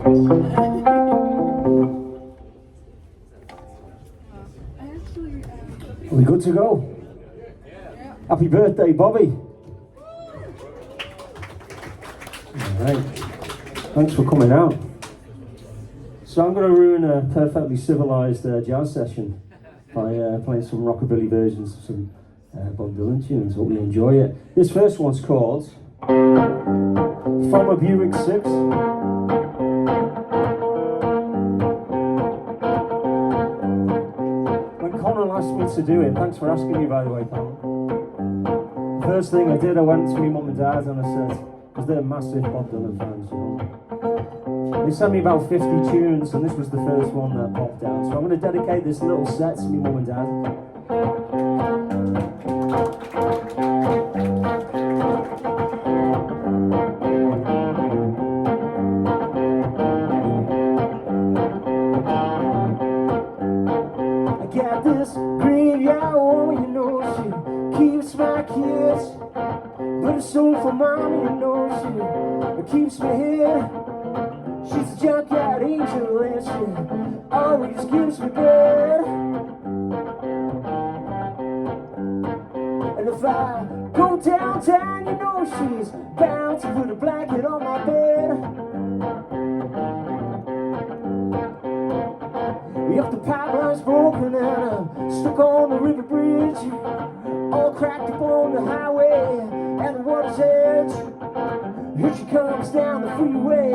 Are we good to go? Happy birthday, Bobby. Alright, thanks for coming out. So I'm going to ruin a perfectly civilised jazz session by playing some rockabilly versions of some Bob Dylan tunes. Hope you enjoy it. This first one's called From a Buick 6. When Connor asked me to do it, thanks for asking me by the way, Connor. The first thing I did, I went to my mum and dad and I said, because they're massive Bob Dylan fans, you know. They sent me about 50 tunes and this was the first one that popped out. So I'm going to dedicate this little set to my mum and dad. I got this graveyard woman, you know, she keeps my kids. But it's so for mommy, you know, she keeps me here. She's a junkyard angel and she always gives me bed. And if I go downtown, you know she's bound to put a blanket on my bed. If the pipeline's broken and I'm stuck on the river bridge, all cracked up on the highway at the water's edge, here she comes down the freeway,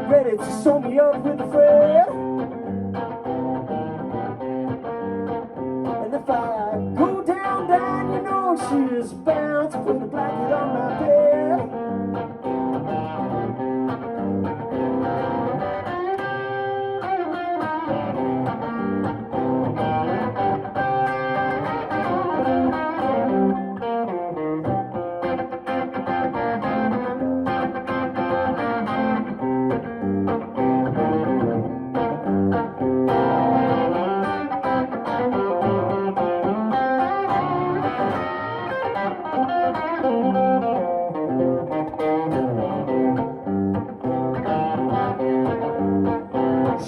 ready to sew me up with a thread. And if I go down, you know she's bound to put a blanket on my bed.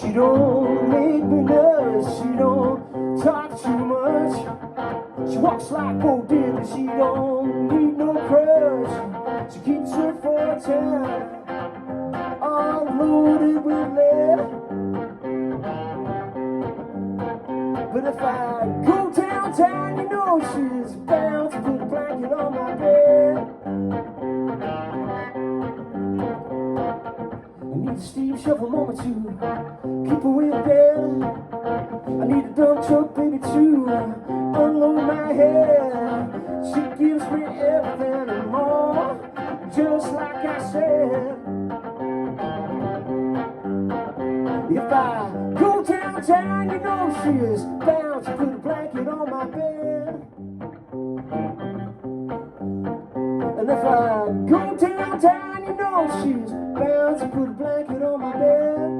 She don't make me nervous, she don't talk too much. She walks like Bo Dylan, she don't need no crutch. She keeps her 410 all loaded with lead. But if I go downtown, you know she's bound to put a blanket on my bed. I need a Steve Shovel moment to keep away the bed. I need a dump truck, baby, to unload my head. She gives me everything and more, just like I said. If I go downtown, you know she's bound to put a blanket on my bed. And if I go downtown, you know she's bound to put a blanket on my bed.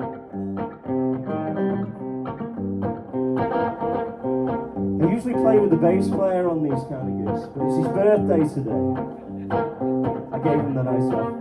I usually play with the bass player on these kind of gigs, but it's his birthday today. I gave him the nice off.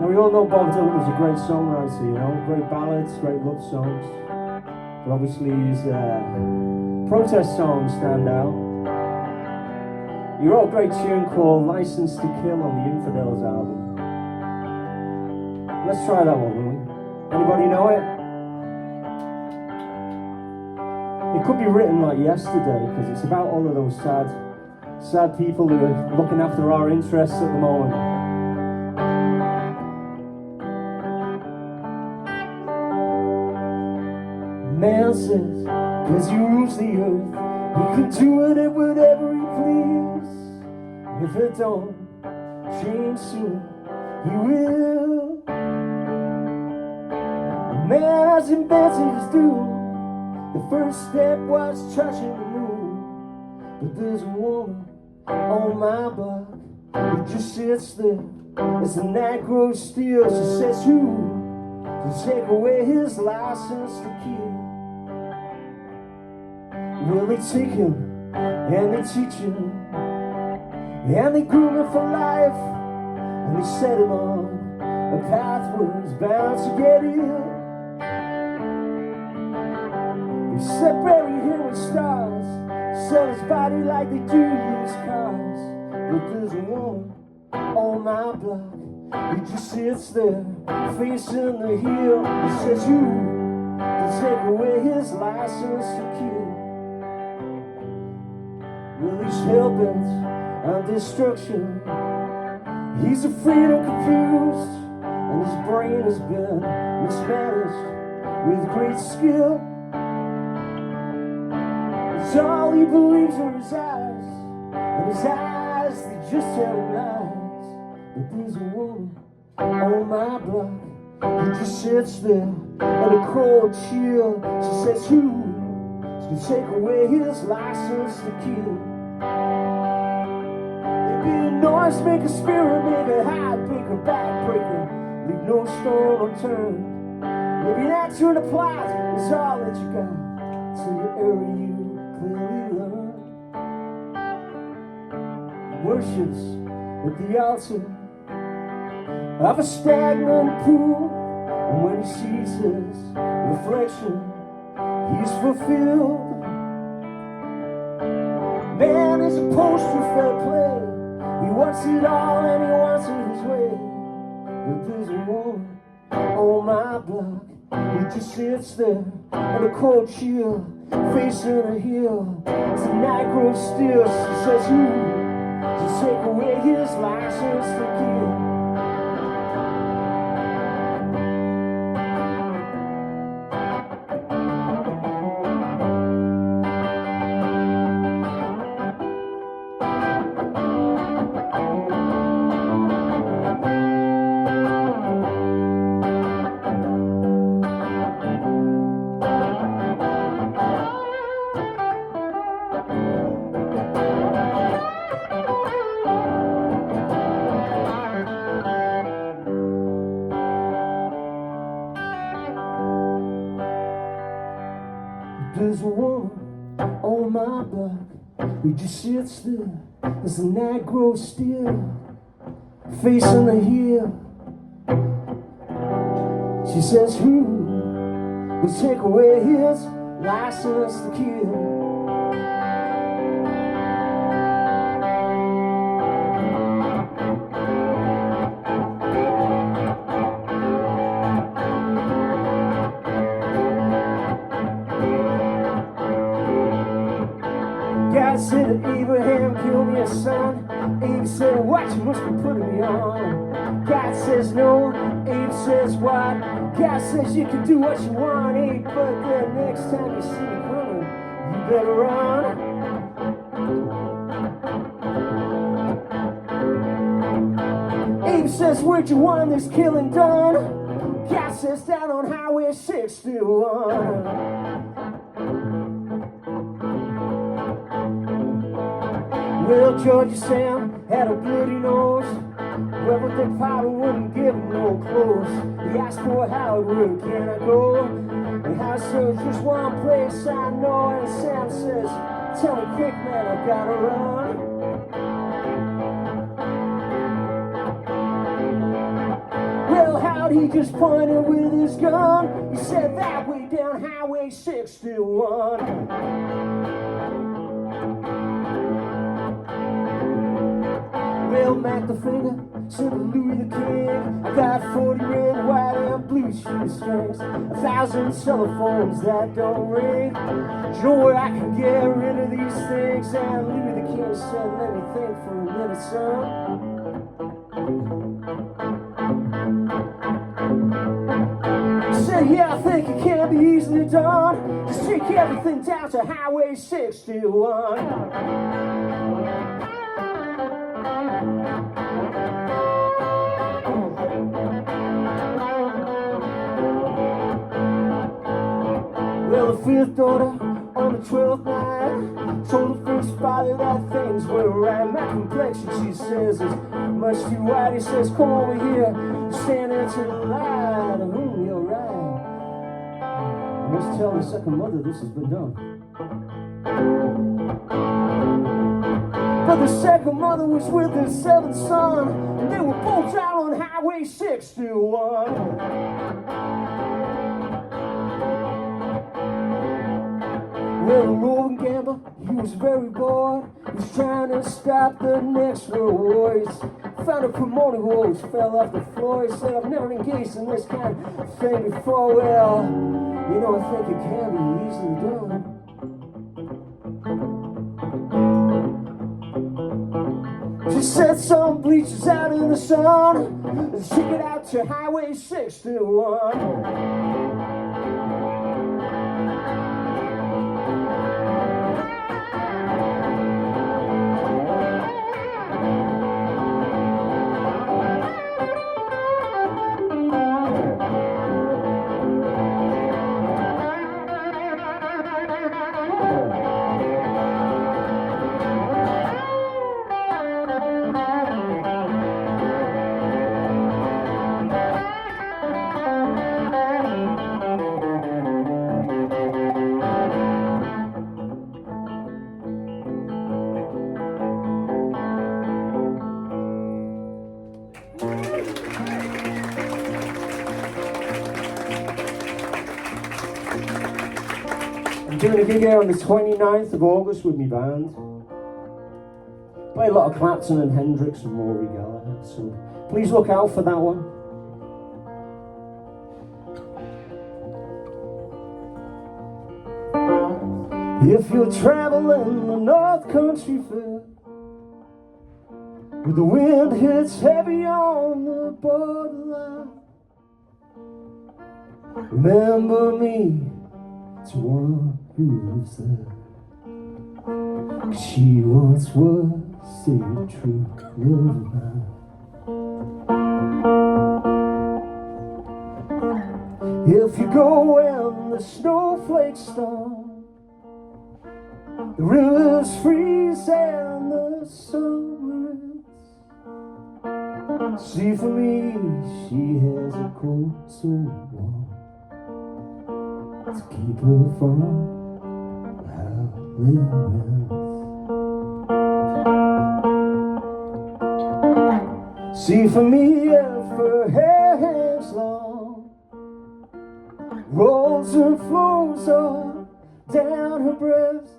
Now we all know Bob Dylan was a great songwriter, you know, great ballads, great love songs. But obviously his protest songs stand out. He wrote a great tune called License to Kill on the Infidels album. Let's try that one, will we? Anybody know it? It could be written like yesterday, because it's about all of those sad people who are looking after our interests at the moment. Man says, cause he rules the earth, he can do whatever he please. If it don't change soon, he will. A man has invented his doom, The first step was touching the moon, but there's a woman on my block who just sits there as the night grows still. She says, who to take away his license to kill? Well, they take him and they teach him and they groom him for life, and they set him on a path where he's bound to get ill. They separate him with stars, sell his body like they do used cars. But there's a woman on my block who just sits there facing the hill and says, who to take away his license to kill? Well, he's hell-bent on destruction. He's afraid and confused, and his brain has been mismanaged with great skill. It's all he believes are his eyes, and his eyes, they just tell him lies. But there's a woman on my block who just sits there in a cold chill. She says, who to take away his license to kill? There'd be a noisemaker, spirit maker, heartbreaker, backbreaker, leave no stone unturned. Maybe an actor in a plot is all that you got till you area you clearly learn. Worships at the altar of a stagnant pool, and when he sees his reflection, he's fulfilled. Man is a poster of fair play. He wants it all and he wants it his way. But there's a woman on my block who just sits there in a cold chill, facing a hill. As the night grows still, she says, who to take away his license to kill? There's a woman on my block who just sits there as the night grows still, facing the hill. She says, who will take away his license to kill? God said to Abraham, kill me a son. Abe said, what? You must be putting me on. God says no. Abe says what? God says you can do what you want, Abe, but the next time you see me coming, you better run. Abe says, where'd you want this killing done? God says, down on Highway 61. Well, Georgia Sam had a bloody nose. Well, but they probably wouldn't give him no clothes. He asked for how where can I go? And how says just one place I know. And Sam says, tell me quick, man, I've gotta run. Well, how'd he just pointed with his gun? He said that way down Highway 61. Well, Mac the finger said to Louis the King, I got 40 red, white, and blue shoestrings, 1,000 telephones that don't ring. Do you know where I can get rid of these things? And Louis the King said, let me think for a minute, son. He said, yeah, I think it can be easily done. Just take everything down to Highway 61. Well, the fifth daughter on the 12th night told her first father that things were right. My complexion, she says, is much too white. He says, come over here, stand there to the light. You're right. I must tell the second mother this has been done. But the second mother was with her seventh son, and they were both out on Highway 61. Well, the roving gambler, he was very bored. He was trying to stop the next world war. He found a promoter who always fell off the floor. He said, I've never engaged in this kind of thing before. Well, you know, I think it can be easily done. Just set some bleachers out in the sun and stick it out to Highway 61. I'm doing a gig here on the 29th of August with my band. Play a lot of Clapton and Hendrix and Rory Gallagher, so please look out for that one. If you're traveling the North Country Fair, where the wind hits heavy on the borderline, remember me to one who lives there. 'Cause she once was a true love of mine. If you go when the snowflakes storm, the rivers freeze and the sun rents, see for me she has a coat so warm to keep her from howling winds. See for me if her hair hangs long, rolls and flows up down her breast.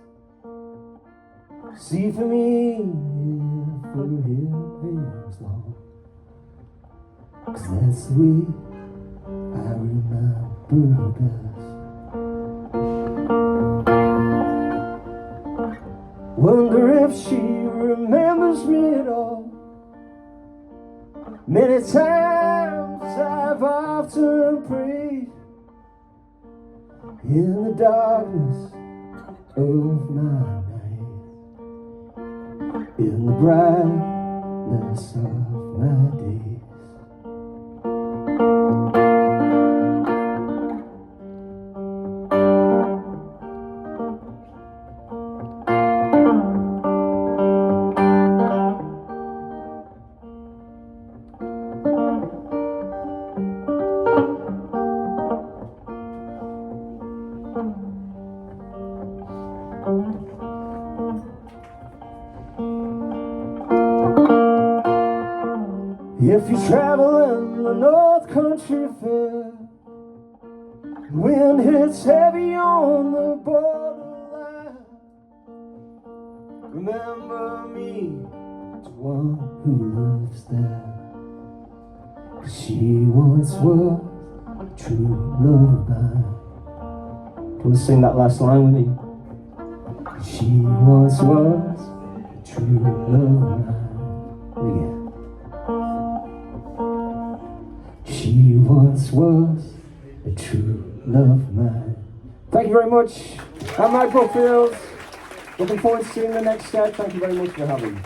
See for me if her hair hangs long, 'cause that's the way I remember her best. Wonder if she remembers me at all. Many times I've often prayed in the darkness of my night, in the brightness of my days. If you travel in the North Country Fair, wind hits heavy on the borderline, remember me to one who lives there. 'Cause she once was true love of mine. Can you sing that last line with me? She once was true love of mine. Again. She once was a true love of mine. Thank you very much. I'm Mike Brookfield. Looking forward to seeing the next set. Thank you very much for having me.